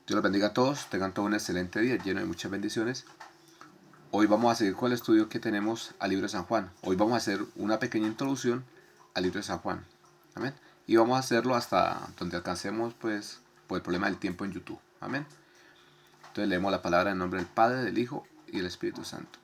Dios los bendiga a todos, tengan todo un excelente día lleno de muchas bendiciones. Hoy vamos a seguir con el estudio que tenemos al libro de San Juan. Hoy vamos a hacer una pequeña introducción al libro de San Juan. Amén. Y vamos a hacerlo hasta donde alcancemos, pues, por el problema del tiempo en YouTube. Amén. Entonces leemos la palabra en nombre del Padre, del Hijo y del Espíritu Santo.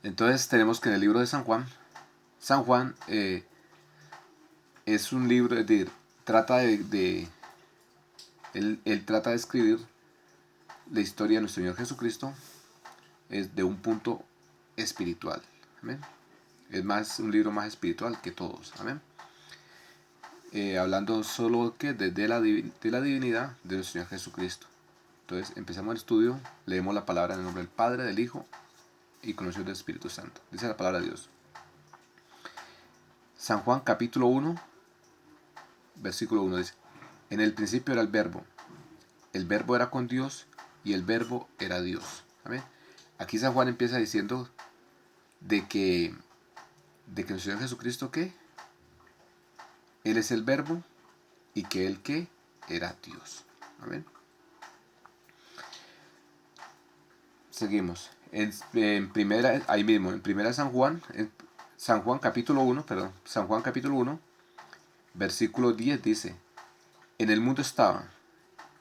Entonces tenemos que en el libro de San Juan es un libro, es decir, trata él trata de escribir la historia de nuestro Señor Jesucristo es de un punto espiritual. Amén. Es más un libro más espiritual que todos. Amén. Hablando solo que de la divinidad de nuestro Señor Jesucristo. Entonces empezamos el estudio, leemos la palabra en el nombre del Padre, del Hijo y con el del Espíritu Santo. Dice la palabra de Dios. San Juan capítulo 1, versículo 1 dice: En el principio era el verbo era con Dios y el verbo era Dios. Amén. Aquí San Juan empieza diciendo de que nuestro Señor Jesucristo, ¿qué? Él es el verbo y que Él, ¿qué? Era Dios. Amén. Seguimos. En primera, ahí mismo, en primera San Juan capítulo 1, San Juan capítulo 1, versículo 10 dice: En el mundo estaba,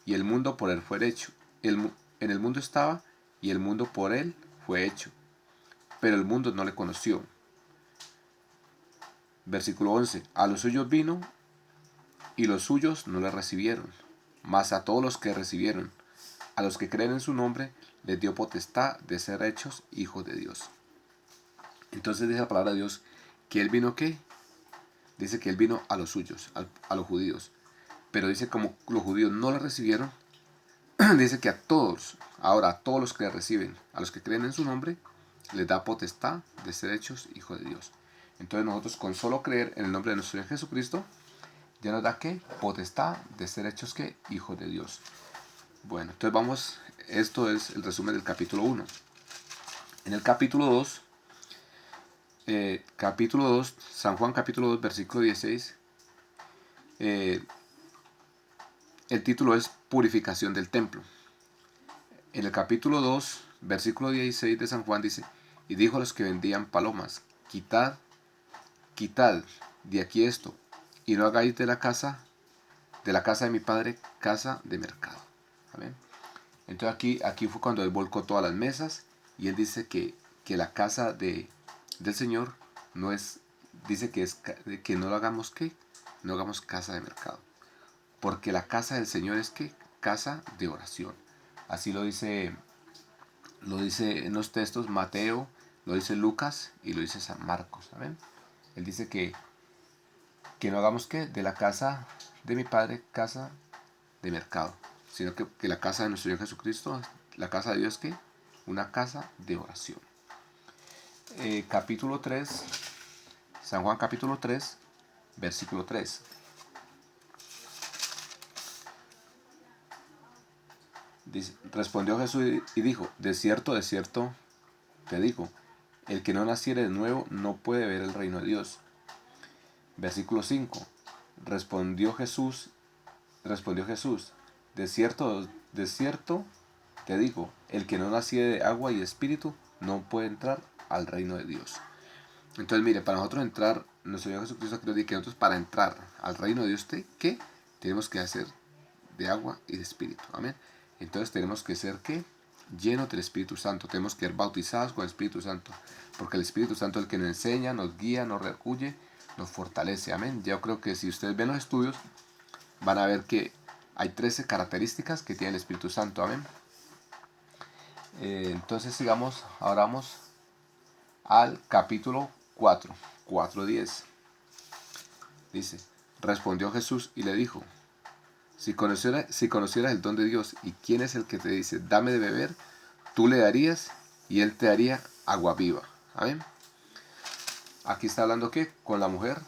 y el mundo por él fue hecho. En el mundo estaba, y el mundo por él fue hecho. Pero el mundo no le conoció. Versículo 11. A los suyos vino, y los suyos no le recibieron. Mas a todos los que recibieron, a los que creen en su nombre, les dio potestad de ser hechos hijos de Dios. Entonces dice la palabra de Dios que Él vino, ¿qué? Dice que Él vino a los suyos, a los judíos. Pero dice como los judíos no le recibieron, dice que a todos, ahora a todos los que le reciben, a los que creen en su nombre, les da potestad de ser hechos hijos de Dios. Entonces nosotros con solo creer en el nombre de nuestro Señor Jesucristo, ya nos da, ¿qué? Potestad de ser hechos, ¿qué? Hijos de Dios. Bueno, entonces vamos, esto es el resumen del capítulo 1. En el capítulo 2, San Juan capítulo 2, versículo 16, el título es Purificación del templo. En el capítulo 2, versículo 16 de San Juan dice: Y dijo a los que vendían palomas: Quitad de aquí esto, y no hagáis de la casa de mi padre casa de mercado. Amén. Entonces aquí fue cuando él volcó todas las mesas, y él dice que la casa del Señor no es, dice que no lo hagamos, ¿qué? No hagamos casa de mercado, porque la casa del Señor es, ¿qué? Casa de oración. Así lo dice en los textos Mateo, lo dice Lucas y lo dice San Marcos. ¿Amén? Él dice que no hagamos, ¿qué? De la casa de mi Padre casa de mercado, sino que la casa de nuestro Señor Jesucristo, la casa de Dios, ¿qué? Una casa de oración. Capítulo 3, San Juan capítulo 3, versículo 3. Dice: Respondió Jesús y dijo: de cierto te digo, el que no naciere de nuevo no puede ver el reino de Dios. Versículo 5. Respondió Jesús, de cierto te digo, el que no naciere de agua y espíritu no puede entrar al reino de Dios. Entonces, mire, para nosotros entrar, nuestro Señor Jesucristo quiere decir que nosotros para entrar al reino de Dios, ¿qué? Tenemos que hacer de agua y de espíritu. Amén. Entonces tenemos que ser, ¿qué? Llenos del Espíritu Santo. Tenemos que ser bautizados con el Espíritu Santo, porque el Espíritu Santo es el que nos enseña, nos guía, nos redarguye, nos fortalece. Amén. Yo creo que si ustedes ven los estudios, van a ver que hay 13 características que tiene el Espíritu Santo. Amén. Entonces sigamos, ahora vamos al capítulo 4, 4:10. Dice: Respondió Jesús y le dijo: si conocieras el don de Dios y quién es el que te dice, dame de beber, tú le darías y él te daría agua viva. Amén. Aquí está hablando, ¿qué? Con la mujer.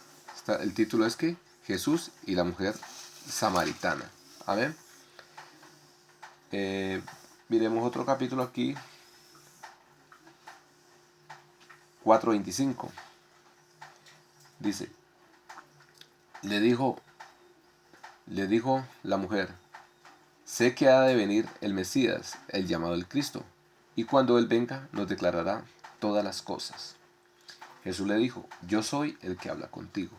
El título es, ¿qué? Jesús y la mujer samaritana. Amén. Miremos otro capítulo aquí, 4:25. Dice: le dijo la mujer: sé que ha de venir el Mesías, el llamado el Cristo, y cuando Él venga nos declarará todas las cosas. Jesús le dijo, yo soy el que habla contigo.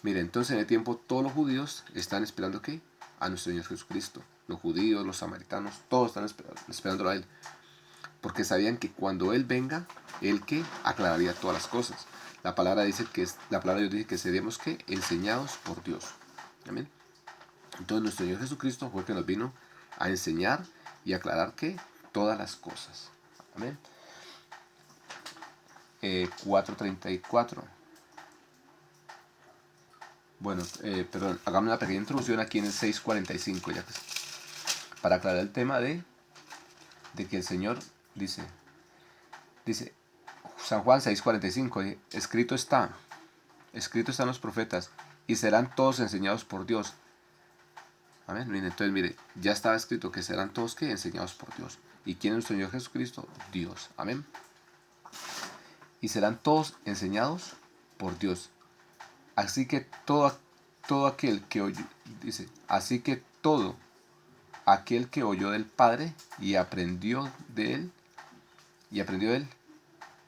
Mire, entonces en el tiempo todos los judíos están esperando ¿qué? A nuestro Señor Jesucristo. Los judíos, los samaritanos, todos están esperándolo a Él. Porque sabían que cuando Él venga, Él que aclararía todas las cosas. La palabra de Dios dice que seremos ¿qué? Enseñados por Dios. Amén. Entonces nuestro Señor Jesucristo fue el que nos vino a enseñar y aclarar ¿qué? Todas las cosas. Amén. 4:34. Bueno, perdón, hagamos una pequeña introducción aquí en el 6:45, ya que para aclarar el tema de que el Señor dice San Juan 6:45, escrito están los profetas, y serán todos enseñados por Dios. Amén. Miren, entonces, mire, ya estaba escrito que serán todos ¿qué? Enseñados por Dios. ¿Y quién es nuestro Señor Jesucristo? Dios. Amén. Y serán todos enseñados por Dios. Así que todo aquel que oyó, dice, así que todo aquel que oyó del Padre y aprendió de él,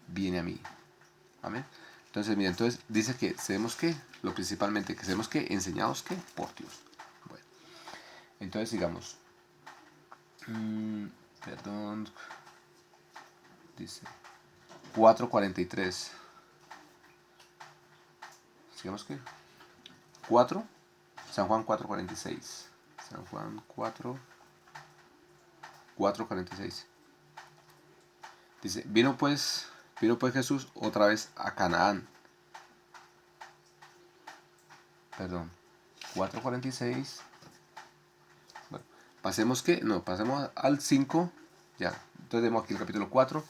viene a mí. Amén. Entonces, mira, entonces dice que seremos que, lo principalmente, que seremos que enseñados que por Dios. Bueno, entonces sigamos. Perdón. Dice 4:43. Sigamos que 4. San Juan 4:46. San Juan 4:46. Dice, vino pues Jesús otra vez a Canaán. Perdón. 4:46. Bueno, pasemos al 5. Ya. Entonces vemos aquí el capítulo 4.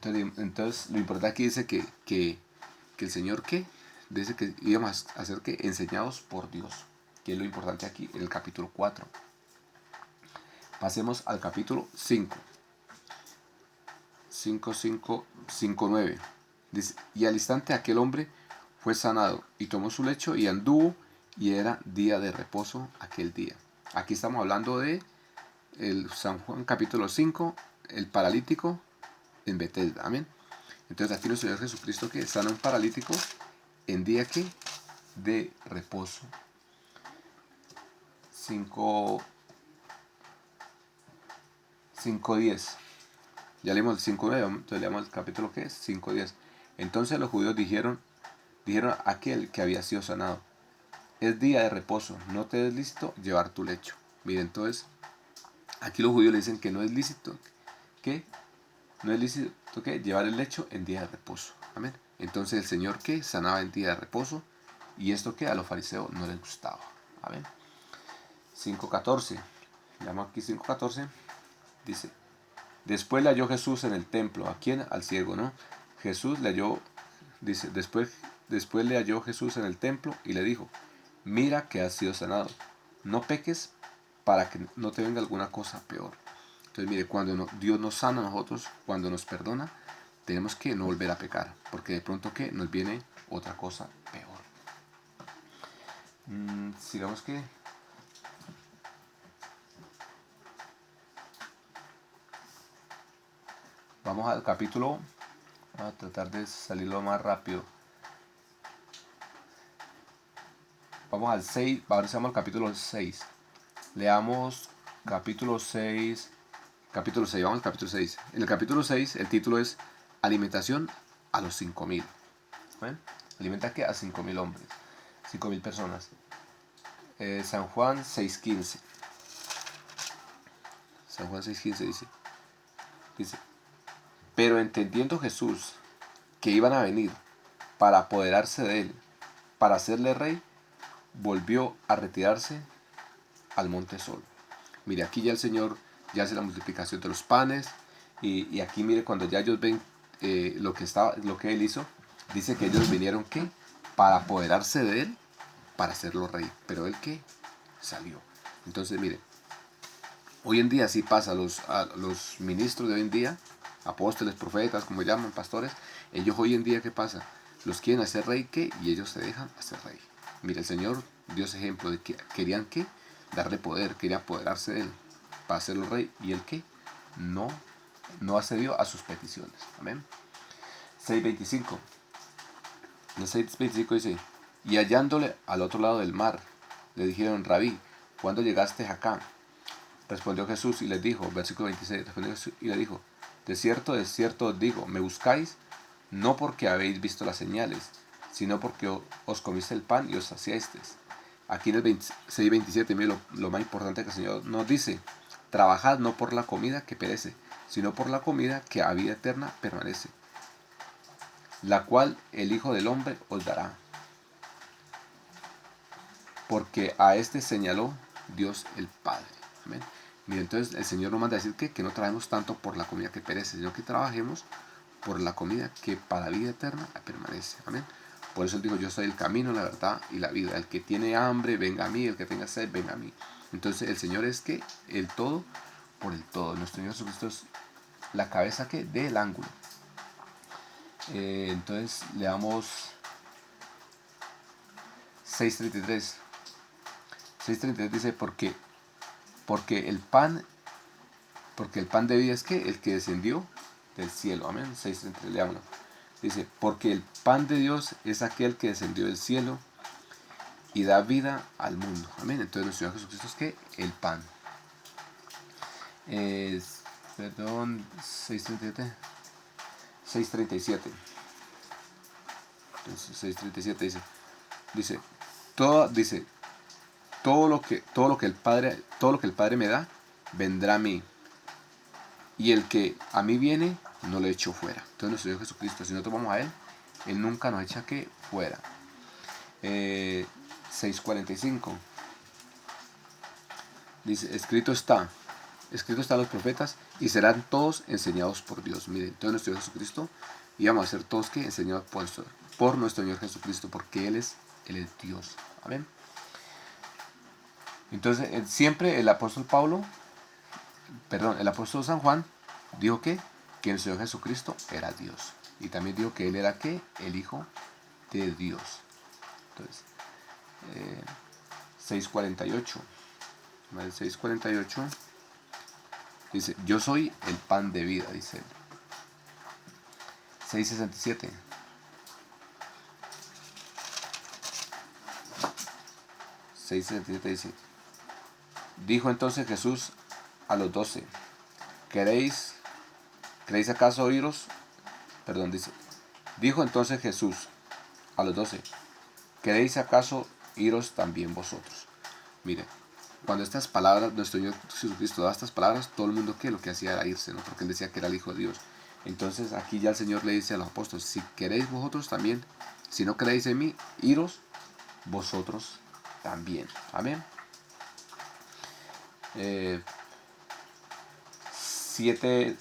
Entonces lo importante aquí dice que el Señor dice que íbamos a ser enseñados por Dios. Que es lo importante aquí en el capítulo 4. Pasemos al capítulo 5. 5:9. Dice, y al instante aquel hombre fue sanado y tomó su lecho y anduvo, y era día de reposo aquel día. Aquí estamos hablando de el San Juan capítulo 5, el paralítico en Betel. Amén. Entonces aquí nuestro Señor Jesucristo que sana a un paralítico en día de reposo. 5:10. Ya leímos el 5:9, entonces leemos el capítulo 5:10. Entonces los judíos dijeron a aquel que había sido sanado, es día de reposo, no te es lícito llevar tu lecho. Miren, entonces aquí los judíos le dicen que no es lícito llevar el lecho en día de reposo. Amén. Entonces el Señor sanaba en día de reposo, y esto a los fariseos no les gustaba. Amén. 5:14. Llamo aquí 5:14. Dice, después le halló Jesús en el templo. ¿A quién? Al ciego, ¿no? Jesús le halló, dice, después le halló Jesús en el templo y le dijo, mira que has sido sanado, no peques para que no te venga alguna cosa peor. Entonces, mire, cuando Dios nos sana a nosotros, cuando nos perdona, tenemos que no volver a pecar, porque de pronto nos viene otra cosa peor. Sigamos vamos al capítulo. Vamos a tratar de salirlo más rápido. Vamos al 6. Ahora vamos al capítulo 6. Leamos capítulo 6. Vamos al capítulo 6. En el capítulo 6 el título es Alimentación a los 5,000. ¿Ven? Alimenta a 5,000 hombres. 5,000 personas. San Juan 6:15. San Juan 6:15 dice, pero entendiendo Jesús que iban a venir para apoderarse de él, para hacerle rey, volvió a retirarse al monte solo. Mire, aquí ya el Señor ya hace la multiplicación de los panes, y aquí mire, cuando ya ellos ven lo que él hizo, dice que ellos vinieron para apoderarse de él, para hacerlo rey, pero él salió. Entonces mire, hoy en día sí pasa a los ministros de hoy en día, apóstoles, profetas, como llaman, pastores, ellos hoy en día ¿qué pasa? Los quieren hacer rey y ellos se dejan hacer rey. Mire, el Señor dio ese ejemplo de que querían darle poder, quería apoderarse de él. para hacerlo rey, y el que no accedió a sus peticiones. Amén. 6:25. En el 6:25 dice, y hallándole al otro lado del mar, le dijeron, Rabí, ¿cuándo llegaste acá? Respondió Jesús y les dijo, versículo 26, respondió Jesús y le dijo, de cierto os digo, me buscáis, no porque habéis visto las señales, sino porque os comiste el pan y os saciasteis. Aquí en el 6:27, mire lo más importante que el Señor nos dice, trabajad no por la comida que perece, sino por la comida que a vida eterna permanece, la cual el Hijo del Hombre os dará. Porque a este señaló Dios el Padre. Amén. Mire, entonces el Señor nos manda a decir que no trabajemos tanto por la comida que perece, sino que trabajemos por la comida que para vida eterna permanece. Amén. Por eso él dijo, yo soy el camino, la verdad y la vida. El que tiene hambre, venga a mí. El que tenga sed, venga a mí. Entonces el Señor es que el todo por el todo. Nuestro Señor Jesucristo es la cabeza que del ángulo. Entonces le damos 6:33. 6:33 dice, porque el pan de vida es que el que descendió del cielo. Amén. 6:33, leámoslo. Dice, porque el pan de Dios es aquel que descendió del cielo y da vida al mundo. Amén. Entonces nuestro Señor Jesucristo es que el pan. 6:37. 6:37. Entonces 6:37 dice, todo lo que el Padre me da vendrá a mí, y el que a mí viene no le echo fuera. Entonces nuestro Señor Jesucristo, si nosotros vamos a él nunca nos echa que fuera. 6:45 dice, escrito está los profetas y serán todos enseñados por Dios. Miren, entonces nuestro Señor Jesucristo íbamos a ser todos que enseñados por nuestro Señor Jesucristo, porque Él es Dios. Amén. Entonces siempre el apóstol San Juan dijo que el Señor Jesucristo era Dios, y también dijo que Él era el Hijo de Dios. Entonces 6:48 dice, yo soy el pan de vida, dice él. 6:67 dice, dijo entonces Jesús a los 12, ¿queréis acaso oíros? Dijo entonces Jesús a los 12, ¿queréis acaso iros también vosotros? Mire, cuando estas palabras, nuestro Señor Jesucristo daba estas palabras, todo el mundo lo que hacía era irse, ¿no? Porque él decía que era el Hijo de Dios. Entonces aquí ya el Señor le dice a los apóstoles, si queréis vosotros también, si no creéis en mí, iros vosotros también. Amén. 7,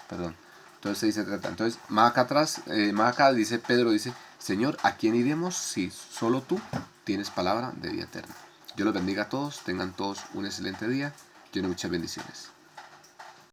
perdón, entonces 6:30. Entonces más acá dice Pedro, dice, Señor, ¿a quién iremos si solo tú tienes palabra de vida eterna? Dios los bendiga a todos, tengan todos un excelente día, lleno de muchas bendiciones.